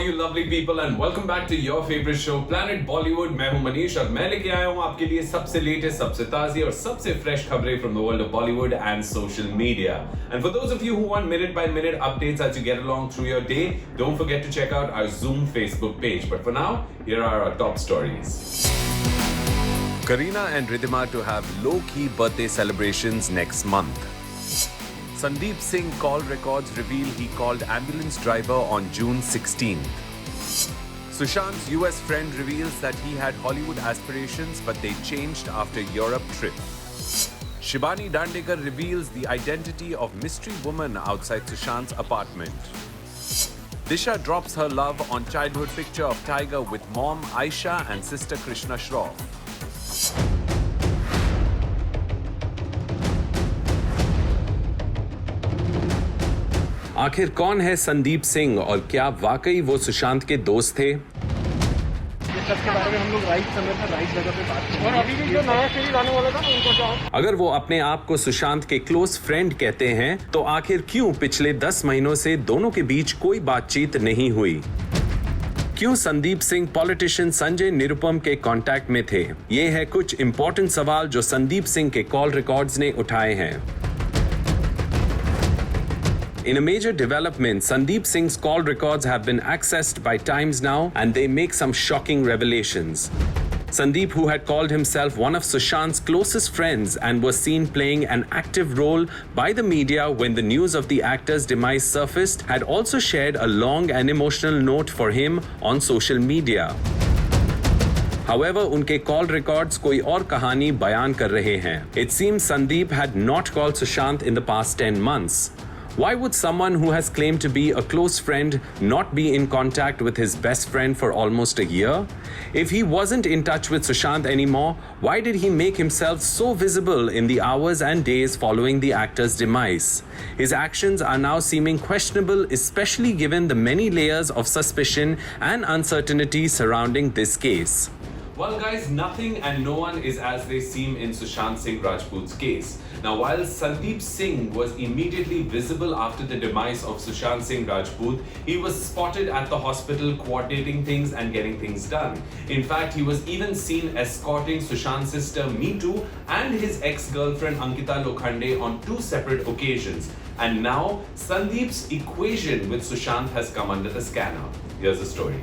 all you lovely people and welcome back to your favorite show Planet Bollywood. मैं हूं मनीष और मैं लेके आया हूं आपके लिए सबसे लेटेस्ट, सबसे ताज़ी और सबसे फ्रेश खबरें from the world of Bollywood and social media. And for those of you who want minute by minute updates as you get along through your day, don't forget to check out our Zoom Facebook page. But for now, here are our top stories. Kareena and Ridhima to have low-key birthday celebrations next month. Sandeep Singh call records reveal he called ambulance driver on June 16th. Sushant's US friend reveals that he had Hollywood aspirations but they changed after Europe trip. Shibani Dandekar reveals the identity of mystery woman outside Sushant's apartment. Disha drops her love on childhood picture of Tiger with mom Aisha and sister Krishna Shroff. आखिर कौन है संदीप सिंह और क्या वाकई वो सुशांत के दोस्त थे? के बारे में हम लोग राइट समय पर राइट जगह पे बात करें। और अभी भी जो नया सीरीज आने वाला था उनको क्या? अगर वो अपने आप को सुशांत के क्लोज फ्रेंड कहते हैं तो आखिर क्यों पिछले 10 महीनों से दोनों के बीच कोई बातचीत नहीं हुई? क्यों संदीप सिंह पॉलिटिशियन संजय निरुपम के कांटेक्ट में थे? ये है कुछ इंपॉर्टेंट सवाल जो संदीप सिंह के कॉल रिकॉर्ड्स ने उठाए हैं। In a major development, Sandeep Singh's call records have been accessed by Times Now and they make some shocking revelations. Sandeep, who had called himself one of Sushant's closest friends and was seen playing an active role by the media when the news of the actor's demise surfaced, had also shared a long and emotional note for him on social media. However, उनके call records कोई और कहानी बयान कर रहे हैं. It seems Sandeep had not called Sushant in the past 10 months. Why would someone who has claimed to be a close friend not be in contact with his best friend for almost a year? If he wasn't in touch with Sushant anymore, why did he make himself so visible in the hours and days following the actor's demise? His actions are now seeming questionable, especially given the many layers of suspicion and uncertainty surrounding this case. Well guys, nothing and no one is as they seem in Sushant Singh Rajput's case. Now while Sandeep Singh was immediately visible after the demise of Sushant Singh Rajput, he was spotted at the hospital coordinating things and getting things done. In fact, he was even seen escorting Sushant's sister Meetu and his ex-girlfriend Ankita Lokhande on 2 separate occasions. And now, Sandeep's equation with Sushant has come under the scanner. Here's the story.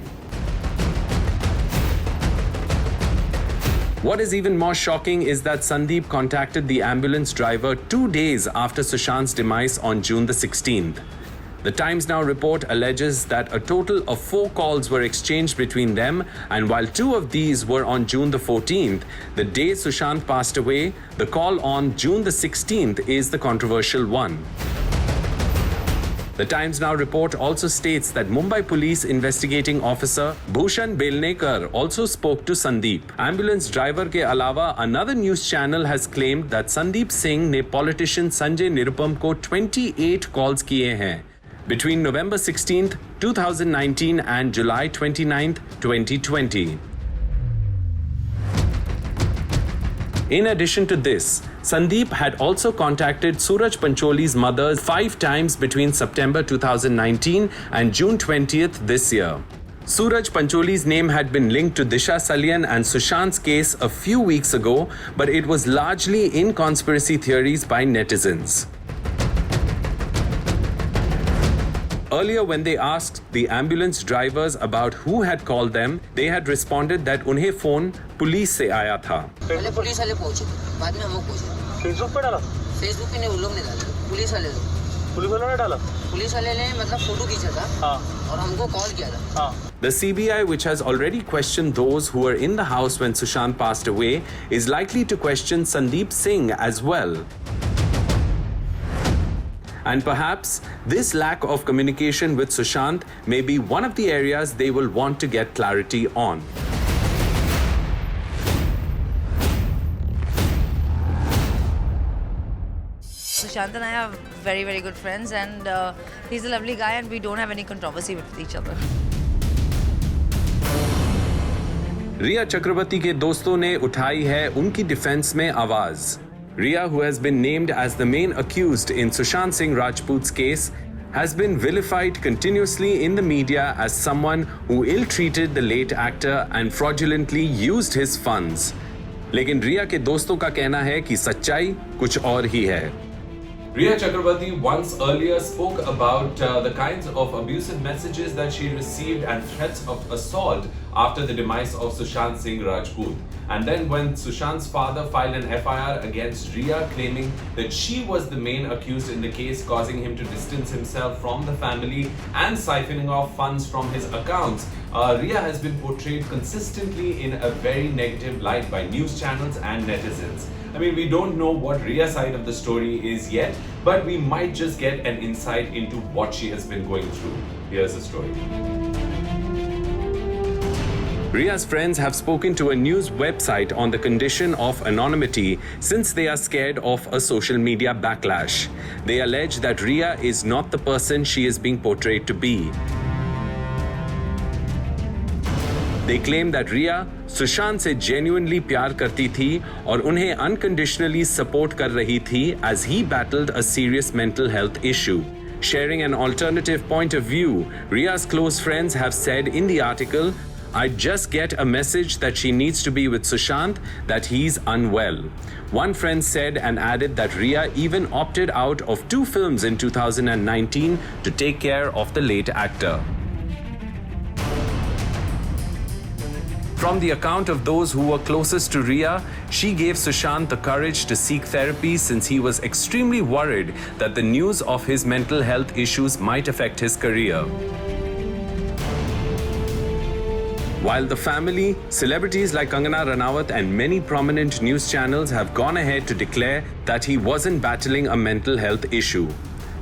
What is even more shocking is that Sandeep contacted the ambulance driver 2 days after Sushant's demise on June the 16th. The Times Now report alleges that a total of 4 calls were exchanged between them, and while 2 of these were on June the 14th, the day Sushant passed away, the call on June the 16th is the controversial one. The Times Now report also states that Mumbai police investigating officer Bhushan Belnekar also spoke to Sandeep. Ambulance driver के अलावा another news channel has claimed that Sandeep Singh ने politician Sanjay Nirupam को 28 calls किए हैं between November 16th, 2019 and July 29th, 2020. In addition to this, Sandeep had also contacted Suraj Pancholi's mother 5 times between September 2019 and June 20th this year. Suraj Pancholi's name had been linked to Disha Salian and Sushant's case a few weeks ago, but it was largely in conspiracy theories by netizens. Earlier, when they asked the ambulance drivers about who had called them, they had responded that उन्हें phone police से आया था. पहले police वाले पहुंचे, बाद में हम लोग पहुंचे. फेसबुक पे डाला? फेसबुक पे नहीं, उन लोग ने डाला. पुलिस वाले लोग. पुलिस वालों ने डाला? पुलिस वाले ने मतलब फोटो खींचा था. हाँ. और हमको कॉल किया था. हाँ. The CBI, which has already questioned those who were in the house when Sushant passed away, is likely to question Sandeep Singh as well. And perhaps this lack of communication with Sushant may be one of the areas they will want to get clarity on. Sushant and I are very, very good friends, and he's a lovely guy, and we don't have any controversy with each other. रिया चक्रवर्ती के दोस्तों ने उठाई है उनकी defence में आवाज. Riya, who has been named as the main accused in Sushant Singh Rajput's case, has been vilified continuously in the media as someone who ill-treated the late actor and fraudulently used his funds. लेकिन रिया के दोस्तों का कहना है कि सच्चाई कुछ और ही है. Rhea Chakrabarti once earlier spoke about the kinds of abusive messages that she received and threats of assault after the demise of Sushant Singh Rajput. And then when Sushant's father filed an FIR against Rhea claiming that she was the main accused in the case, causing him to distance himself from the family and siphoning off funds from his accounts, Rhea has been portrayed consistently in a very negative light by news channels and netizens. I mean, we don't know what Rhea's side of the story is yet, but we might just get an insight into what she has been going through. Here's the story. Rhea's friends have spoken to a news website on the condition of anonymity since they are scared of a social media backlash. They allege that Rhea is not the person she is being portrayed to be. They claim that Rhea Sushant से genuinely प्यार करती थी और उन्हें unconditionally support कर रही थी as he battled a serious mental health issue. Sharing an alternative point of view, Rhea's close friends have said in the article, "I just get a message that she needs to be with Sushant, that he's unwell." One friend said and added that Rhea even opted out of 2 films in 2019 to take care of the late actor. From the account of those who were closest to Rhea, she gave Sushant the courage to seek therapy since he was extremely worried that the news of his mental health issues might affect his career. While the family, celebrities like Kangana Ranaut and many prominent news channels have gone ahead to declare that he wasn't battling a mental health issue.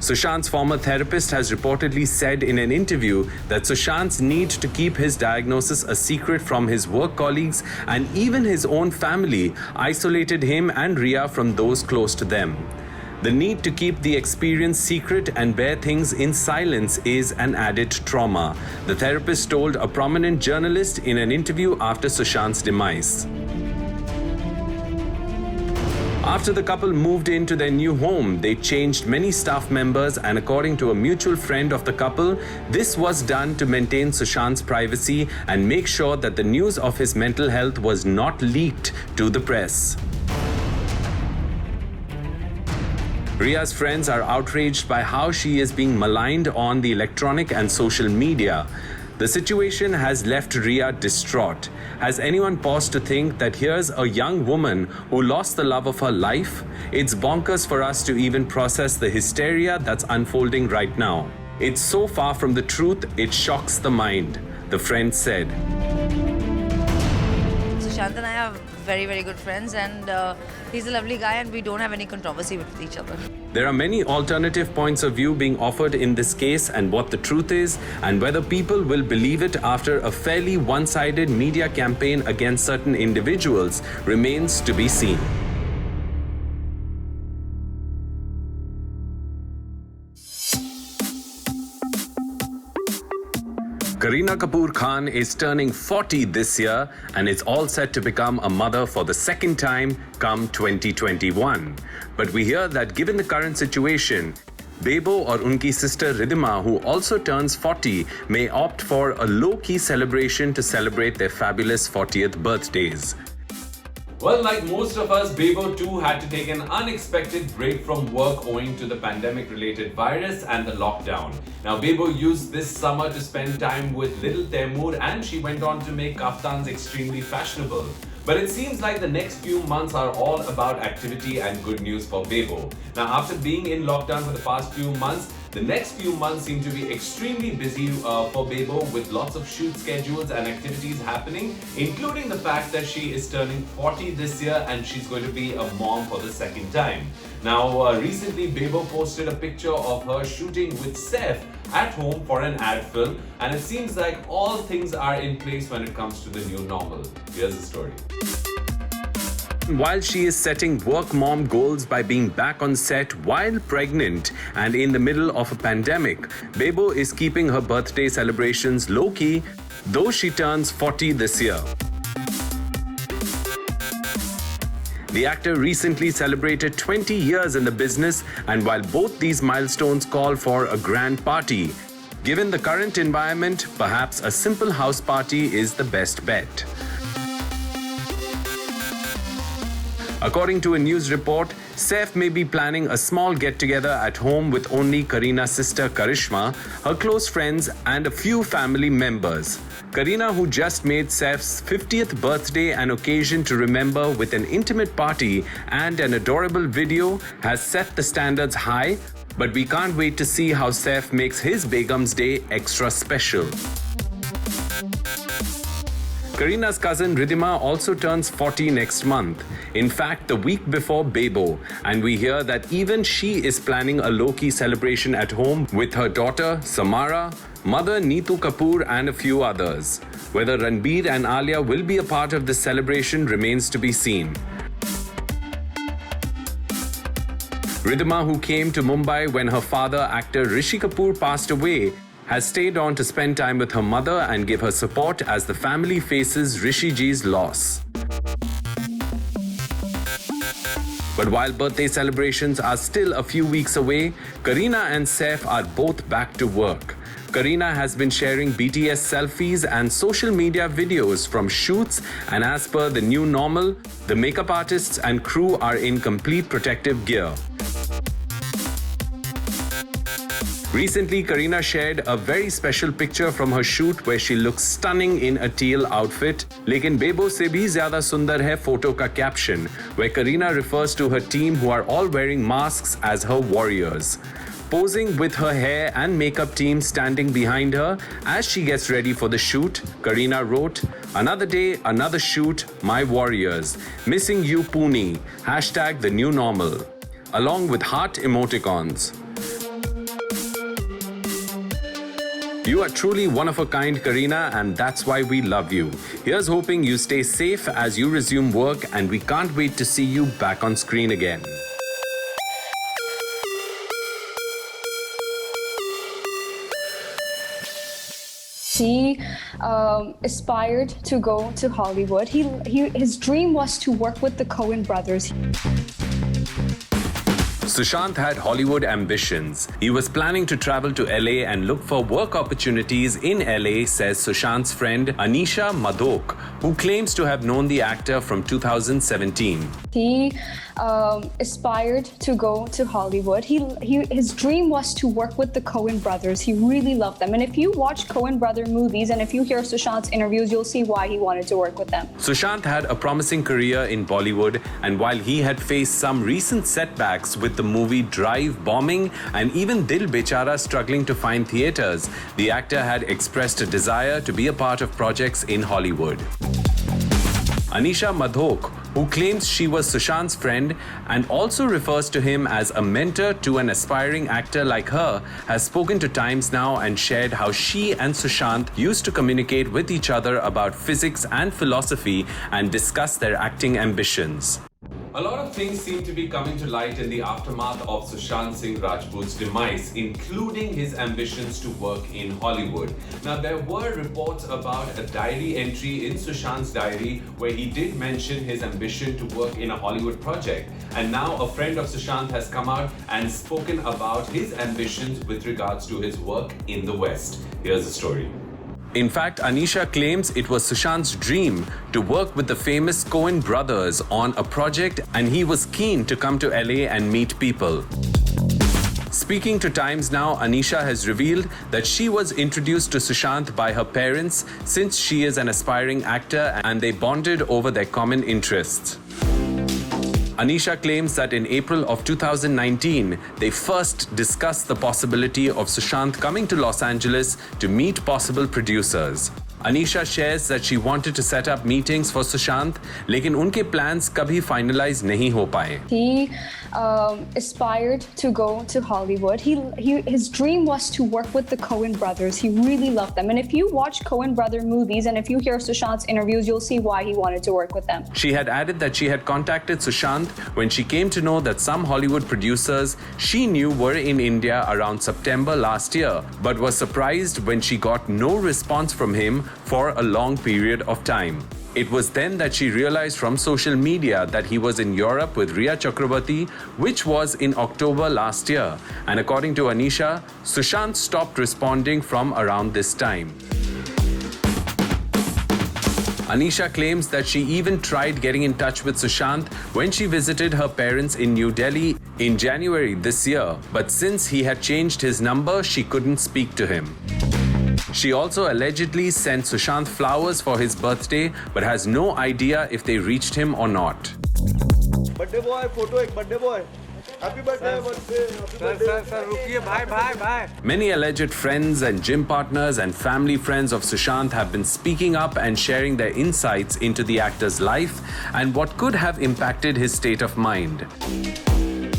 Sushant's former therapist has reportedly said in an interview that Sushant's need to keep his diagnosis a secret from his work colleagues and even his own family isolated him and Rhea from those close to them. The need to keep the experience secret and bear things in silence is an added trauma, the therapist told a prominent journalist in an interview after Sushant's demise. After the couple moved into their new home, they changed many staff members, and according to a mutual friend of the couple, this was done to maintain Sushant's privacy and make sure that the news of his mental health was not leaked to the press. Rhea's friends are outraged by how she is being maligned on the electronic and social media. The situation has left Rhea distraught. Has anyone paused to think that here's a young woman who lost the love of her life? It's bonkers for us to even process the hysteria that's unfolding right now. It's so far from the truth, it shocks the mind, the friend said. Sushant and I are very, very good friends, and he's a lovely guy, and we don't have any controversy with each other. There are many alternative points of view being offered in this case, and what the truth is, and whether people will believe it after a fairly one-sided media campaign against certain individuals remains to be seen. Kareena Kapoor Khan is turning 40 this year and is all set to become a mother for the second time come 2021. But we hear that given the current situation, Bebo or unki sister Ridhima, who also turns 40, may opt for a low-key celebration to celebrate their fabulous 40th birthdays. Well, like most of us, Bebo too had to take an unexpected break from work owing to the pandemic-related virus and the lockdown. Now, Bebo used this summer to spend time with little Taimur, and she went on to make kaftans extremely fashionable. But it seems like the next few months are all about activity and good news for Bebo. Now, after being in lockdown for the past few months, the next few months seem to be extremely busy for Bebo, with lots of shoot schedules and activities happening, including the fact that she is turning 40 this year and she's going to be a mom for the second time. Now, recently Bebo posted a picture of her shooting with Saif at home for an ad film, and it seems like all things are in place when it comes to the new normal. Here's the story. While she is setting work mom goals by being back on set while pregnant and in the middle of a pandemic, Bebo is keeping her birthday celebrations low-key, though she turns 40 this year. The actor recently celebrated 20 years in the business, and while both these milestones call for a grand party, given the current environment, perhaps a simple house party is the best bet. According to a news report, Saif may be planning a small get-together at home with only Kareena's sister Karishma, her close friends, and a few family members. Kareena, who just made Saif's 50th birthday an occasion to remember with an intimate party and an adorable video, has set the standards high, but we can't wait to see how Saif makes his Begum's Day extra special. Kareena's cousin Ridhima also turns 40 next month. In fact, the week before Bebo, and we hear that even she is planning a low-key celebration at home with her daughter Samara, mother Neetu Kapoor, and a few others. Whether Ranbir and Alia will be a part of this celebration remains to be seen. Ridhima, who came to Mumbai when her father, actor Rishi Kapoor, passed away, has stayed on to spend time with her mother and give her support as the family faces Rishi ji's loss. But while birthday celebrations are still a few weeks away, Kareena and Saif are both back to work. Kareena has been sharing BTS selfies and social media videos from shoots, and as per the new normal, the makeup artists and crew are in complete protective gear. Recently, Kareena shared a very special picture from her shoot where she looks stunning in a teal outfit. Lekin Bebo se bhi zyada sundar hai photo ka caption, where Kareena refers to her team who are all wearing masks as her warriors. Posing with her hair and makeup team standing behind her as she gets ready for the shoot, Kareena wrote, "Another day, another shoot, my warriors. Missing you, Pune. Hashtag the new normal." Along with heart emoticons. You are truly one of a kind, Kareena, and that's why we love you. Here's hoping you stay safe as you resume work, and we can't wait to see you back on screen again. He aspired to go to Hollywood. His dream was to work with the Coen brothers. Sushant had Hollywood ambitions. He was planning to travel to LA and look for work opportunities in LA, says Sushant's friend Anisha Madhok, who claims to have known the actor from 2017. He aspired to go to Hollywood. His dream was to work with the Coen brothers. He really loved them. And if you watch Coen brother movies and if you hear Sushant's interviews, you'll see why he wanted to work with them. Sushant had a promising career in Bollywood, and while he had faced some recent setbacks with the movie Drive bombing and even Dil Bechara struggling to find theatres, the actor had expressed a desire to be a part of projects in Hollywood. Anisha Madhok, who claims she was Sushant's friend and also refers to him as a mentor to an aspiring actor like her, has spoken to Times Now and shared how she and Sushant used to communicate with each other about physics and philosophy and discuss their acting ambitions. A lot of things seem to be coming to light in the aftermath of Sushant Singh Rajput's demise, including his ambitions to work in Hollywood. Now, there were reports about a diary entry in Sushant's diary where he did mention his ambition to work in a Hollywood project. And now a friend of Sushant has come out and spoken about his ambitions with regards to his work in the West. Here's the story. In fact, Anisha claims it was Sushant's dream to work with the famous Coen brothers on a project, and he was keen to come to LA and meet people. Speaking to Times Now, Anisha has revealed that she was introduced to Sushant by her parents since she is an aspiring actor and they bonded over their common interests. Anisha claims that in April of 2019, they first discussed the possibility of Sushant coming to Los Angeles to meet possible producers. Anisha shares that she wanted to set up meetings for Sushant, लेकिन उनके plans कभी finalize नहीं हो पाए. He aspired to go to Hollywood. His dream was to work with the Coen brothers. He really loved them. And if you watch Coen brother movies and if you hear Sushant's interviews, you'll see why he wanted to work with them. She had added that she had contacted Sushant when she came to know that some Hollywood producers she knew were in India around September last year, but was surprised when she got no response from him for a long period of time. It was then that she realized from social media that he was in Europe with Rhea Chakrabarti, which was in October last year. And according to Anisha, Sushant stopped responding from around this time. Anisha claims that she even tried getting in touch with Sushant when she visited her parents in New Delhi in January this year, but since he had changed his number, she couldn't speak to him. She also allegedly sent Sushant flowers for his birthday, but has no idea if they reached him or not. Birthday boy photo एक birthday boy happy birthday sir रुकिए भाई Many alleged friends and gym partners and family friends of Sushant have been speaking up and sharing their insights into the actor's life and what could have impacted his state of mind.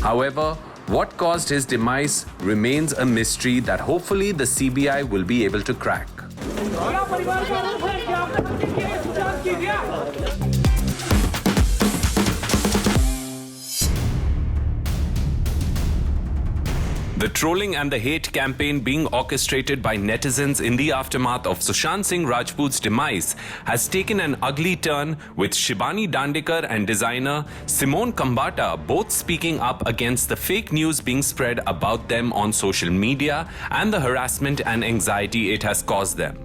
However, what caused his demise remains a mystery that hopefully the CBI will be able to crack. The trolling and the hate campaign being orchestrated by netizens in the aftermath of Sushant Singh Rajput's demise has taken an ugly turn, with Shibani Dandekar and designer Simone Kambata both speaking up against the fake news being spread about them on social media and the harassment and anxiety it has caused them.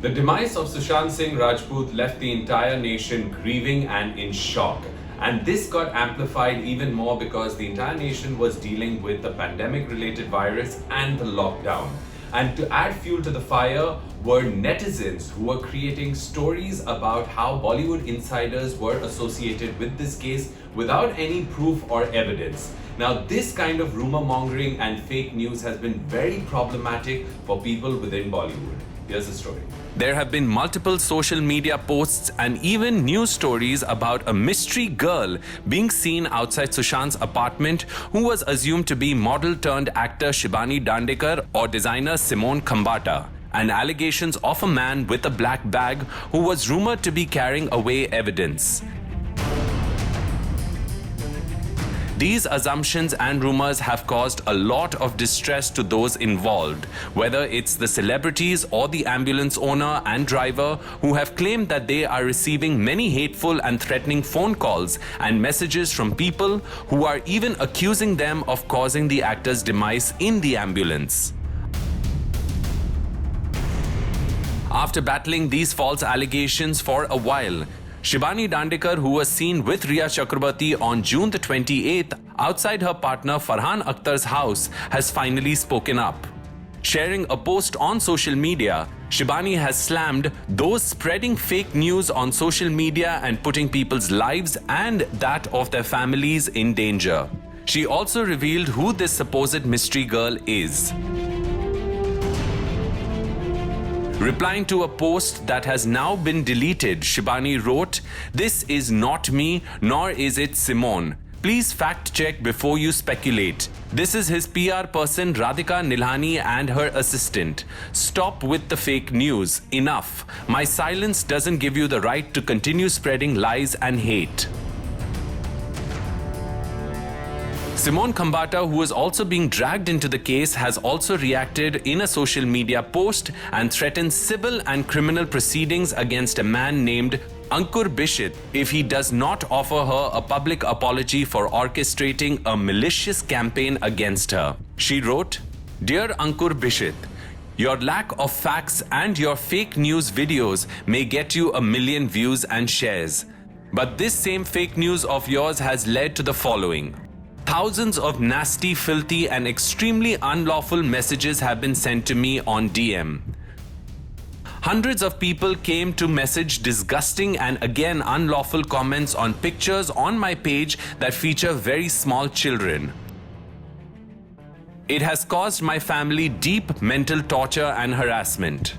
The demise of Sushant Singh Rajput left the entire nation grieving and in shock. And this got amplified even more because the entire nation was dealing with the pandemic-related virus and the lockdown. And to add fuel to the fire were netizens who were creating stories about how Bollywood insiders were associated with this case without any proof or evidence. Now, this kind of rumor mongering and fake news has been very problematic for people within Bollywood. Here's the story. There have been multiple social media posts and even news stories about a mystery girl being seen outside Sushant's apartment who was assumed to be model turned actor Shibani Dandekar or designer Simone Kambata, and allegations of a man with a black bag who was rumored to be carrying away evidence. These assumptions and rumors have caused a lot of distress to those involved, whether it's the celebrities or the ambulance owner and driver who have claimed that they are receiving many hateful and threatening phone calls and messages from people who are even accusing them of causing the actor's demise in the ambulance. After battling these false allegations for a while, Shibani Dandekar, who was seen with Rhea Chakrabarti on June the 28th outside her partner Farhan Akhtar's house, has finally spoken up. Sharing a post on social media, Shibani has slammed those spreading fake news on social media and putting people's lives and that of their families in danger. She also revealed who this supposed mystery girl is. Replying to a post that has now been deleted, Shibani wrote, "This is not me, nor is it Simone. Please fact check before you speculate. This is his PR person Radhika Nilhani and her assistant. Stop with the fake news. Enough. My silence doesn't give you the right to continue spreading lies and hate." Simone Kambata, who is also being dragged into the case, has also reacted in a social media post and threatened civil and criminal proceedings against a man named Ankur Bishit if he does not offer her a public apology for orchestrating a malicious campaign against her. She wrote, "Dear Ankur Bishit, your lack of facts and your fake news videos may get you 1 million views and shares. But this same fake news of yours has led to the following. Thousands of nasty, filthy, and extremely unlawful messages have been sent to me on DM. Hundreds of people came to message disgusting and again unlawful comments on pictures on my page that feature very small children. It has caused my family deep mental torture and harassment.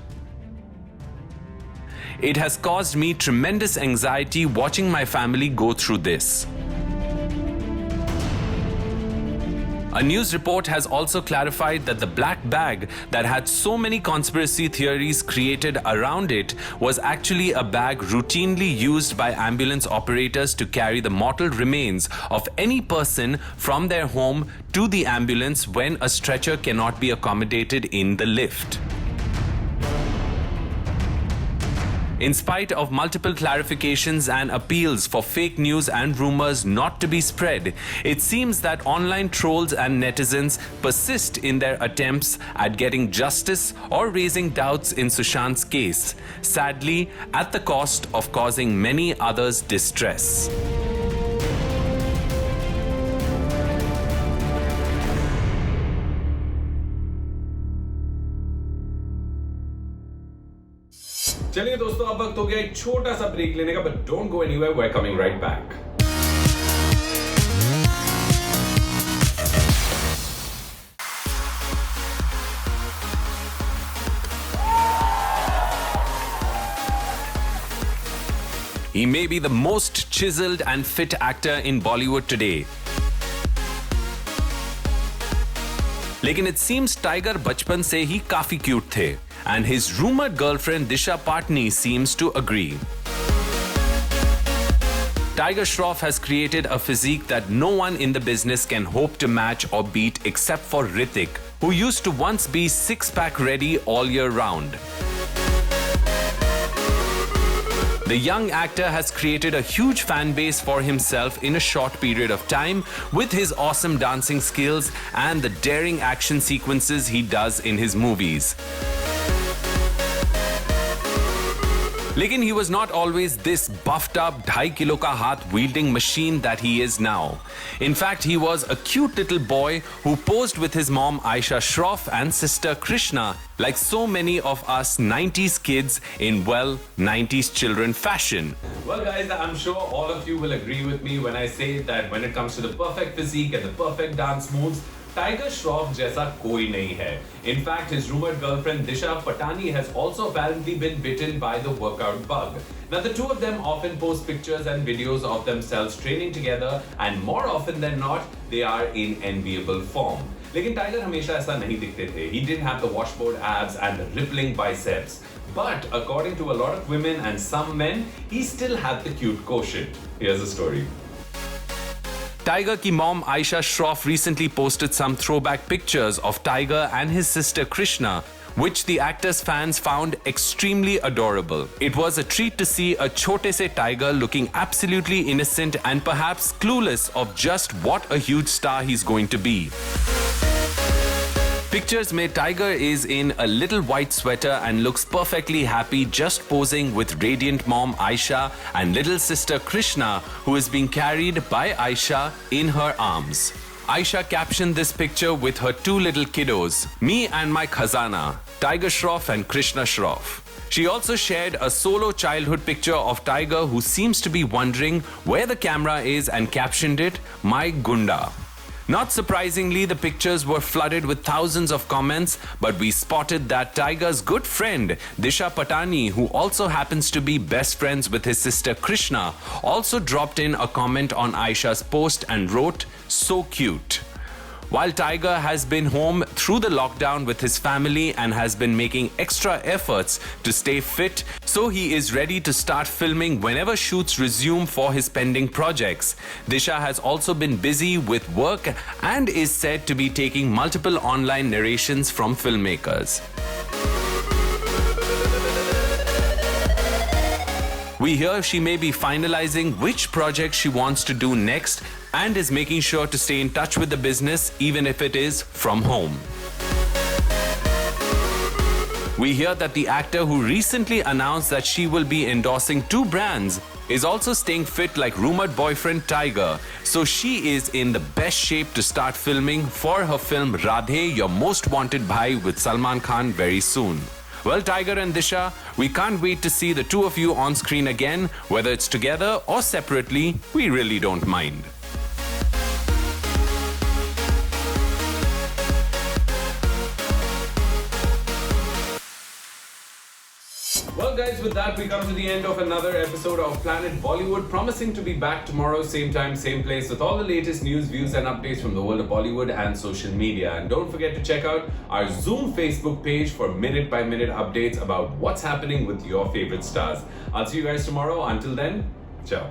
It has caused me tremendous anxiety watching my family go through this." A news report has also clarified that the black bag that had so many conspiracy theories created around it was actually a bag routinely used by ambulance operators to carry the mortal remains of any person from their home to the ambulance when a stretcher cannot be accommodated in the lift. In spite of multiple clarifications and appeals for fake news and rumors not to be spread, it seems that online trolls and netizens persist in their attempts at getting justice or raising doubts in Sushant's case, sadly at the cost of causing many others distress. चलिए दोस्तों, अब वक्त हो गया एक छोटा सा break लेने का, but don't go anywhere, we are coming right back. He may be the most chiseled and fit actor in Bollywood today. लेकिन it seems Tiger बचपन से ही काफी क्यूट थे, and his rumored girlfriend Disha Patni seems to agree. Tiger Shroff has created a physique that no one in the business can hope to match or beat except for Hrithik, who used to once be six-pack ready all year round. The young actor has created a huge fan base for himself in a short period of time with his awesome dancing skills and the daring action sequences he does in his movies. Lekin he was not always this buffed up 2.5 kilo ka haath wielding machine that he is now. In fact, he was a cute little boy who posed with his mom Aisha Shroff and sister Krishna like so many of us 90s kids in, well, 90s children fashion. Well guys, I'm sure all of you will agree with me when I say that when it comes to the perfect physique and the perfect dance moves, Tiger Shroff जैसा कोई नहीं है. In fact, his rumored girlfriend Disha Patani has also apparently been bitten by the workout bug. Now, the two of them often post pictures and videos of themselves training together, and more often than not, they are in enviable form. लेकिन tiger हमेशा ऐसा नहीं दिखते थे. He didn't have the washboard abs and the rippling biceps. But according to a lot of women and some men, he still had the cute quotient. Here's the story. Tiger ki mom Aisha Shroff recently posted some throwback pictures of Tiger and his sister Krishna, which the actor's fans found extremely adorable. It was a treat to see a chote se Tiger looking absolutely innocent and perhaps clueless of just what a huge star he's going to be. Pictures mein Tiger is in a little white sweater and looks perfectly happy just posing with radiant mom Aisha and little sister Krishna, who is being carried by Aisha in her arms. Aisha captioned this picture with her two little kiddos, me and my khazana, Tiger Shroff and Krishna Shroff. She also shared a solo childhood picture of Tiger who seems to be wondering where the camera is and captioned it, "My Gunda." Not surprisingly, the pictures were flooded with thousands of comments, but we spotted that Tiger's good friend, Disha Patani, who also happens to be best friends with his sister Krishna, also dropped in a comment on Aisha's post and wrote, "So cute." While Tiger has been home through the lockdown with his family and has been making extra efforts to stay fit, so he is ready to start filming whenever shoots resume for his pending projects. Disha has also been busy with work and is said to be taking multiple online narrations from filmmakers. We hear she may be finalizing which project she wants to do next and is making sure to stay in touch with the business even if it is from home. We hear that the actor who recently announced that she will be endorsing 2 brands is also staying fit like rumored boyfriend Tiger, so she is in the best shape to start filming for her film Radhe, Your Most Wanted Bhai with Salman Khan very soon. Well, Tiger and Disha, we can't wait to see the two of you on screen again, whether it's together or separately, we really don't mind. Well guys, with that we come to the end of another episode of Planet Bollywood, promising to be back tomorrow, same time, same place, with all the latest news, views and updates from the world of Bollywood and social media. And don't forget to check out our Zoom Facebook page for minute by minute updates about what's happening with your favorite stars. I'll see you guys tomorrow. Until then, ciao.